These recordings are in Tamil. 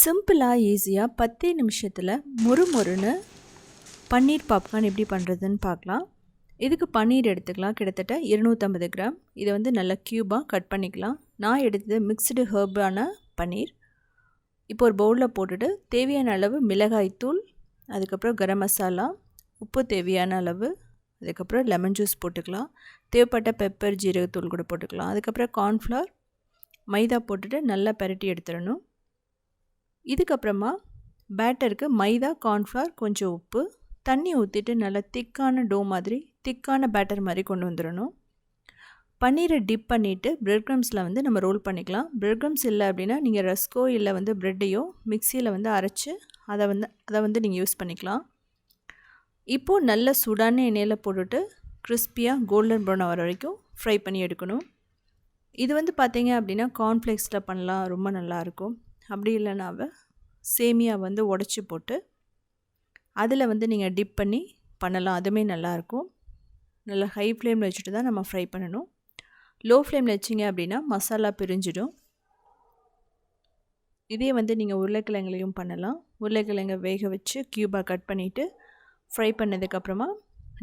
சிம்பிளாக ஈஸியாக 10 நிமிஷத்தில் மொறுமொறுன்னு பன்னீர் பாப்கார்ன் எப்படி பண்ணுறதுன்னு பார்க்கலாம். இதுக்கு பன்னீர் எடுத்துக்கலாம், கிட்டத்தட்ட 250 கிராம். இதை வந்து நல்லா க்யூபாக கட் பண்ணிக்கலாம். நான் எடுத்தது மிக்ஸ்டு ஹர்பான பன்னீர். இப்போ ஒரு பவுலில் போட்டுட்டு தேவையான அளவு மிளகாய்த்தூள், அதுக்கப்புறம் கரம் மசாலா, உப்பு தேவையான அளவு, அதுக்கப்புறம் லெமன் ஜூஸ் போட்டுக்கலாம். தேவைப்பட்ட பெப்பர், ஜீரகத்தூள் கூட போட்டுக்கலாம். அதுக்கப்புறம் கார்ன்ஃப்ளவர், மைதா போட்டுட்டு நல்லா பரட்டி எடுத்துடணும். இதுக்கப்புறமா பேட்டருக்கு மைதா, கார்ன்ஃப்ளவர், கொஞ்சம் உப்பு, தண்ணி ஊற்றிட்டு நல்லா திக்கான டோ மாதிரி, திக்கான பேட்டர் மாதிரி கொண்டு வந்துடணும். பன்னீரை டிப் பண்ணிவிட்டு பிரெட் க்ரம்ஸில் வந்து நம்ம ரோல் பண்ணிக்கலாம். பிரெட் க்ரம்ஸ் இல்லை அப்படின்னா நீங்கள் ரஸ்கோ இல்லை வந்து ப்ரெட்டையோ மிக்சியில் வந்து அரைச்சி அதை வந்து நீங்கள் யூஸ் பண்ணிக்கலாம். இப்போது நல்ல சூடான எண்ணெயில் போட்டுட்டு கிறிஸ்பியாக கோல்டன் ப்ரௌன் ஆகிற வரைக்கும் ஃப்ரை பண்ணி எடுக்கணும். இது வந்து பார்த்திங்க அப்படின்னா கார்ன்ஃப்ளேக்ஸில் பண்ணலாம், ரொம்ப நல்லாயிருக்கும். அப்படி இல்லைனாவை சேமியா வந்து உடச்சி போட்டு அதில் வந்து நீங்கள் டிப் பண்ணி பண்ணலாம், அதுவுமே நல்லாயிருக்கும். நல்லா ஹை ஃப்ளேமில் வச்சுட்டு தான் நம்ம ஃப்ரை பண்ணணும். லோ ஃப்ளேமில் வச்சிங்க அப்படின்னா மசாலா பிரிஞ்சிடும். இதே வந்து நீங்கள் உருளைக்கிழங்குலையும் பண்ணலாம். உருளைக்கிழங்கை வேக வச்சு க்யூபாக கட் பண்ணிவிட்டு ஃப்ரை பண்ணதுக்கப்புறமா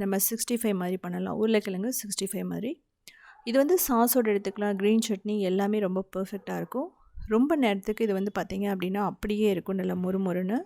நம்ம 65 மாதிரி பண்ணலாம், உருளைக்கிழங்கு 65 மாதிரி. இது வந்து சாஸோடு எடுத்துக்கலாம், க்ரீன் சட்னி எல்லாமே ரொம்ப பர்ஃபெக்டாக இருக்கும். ரொம்ப நேரத்துக்கு இது வந்து பார்த்திங்க அப்படின்னா அப்படியே இருக்கும், நல்லா மொறுமொறுன்னு.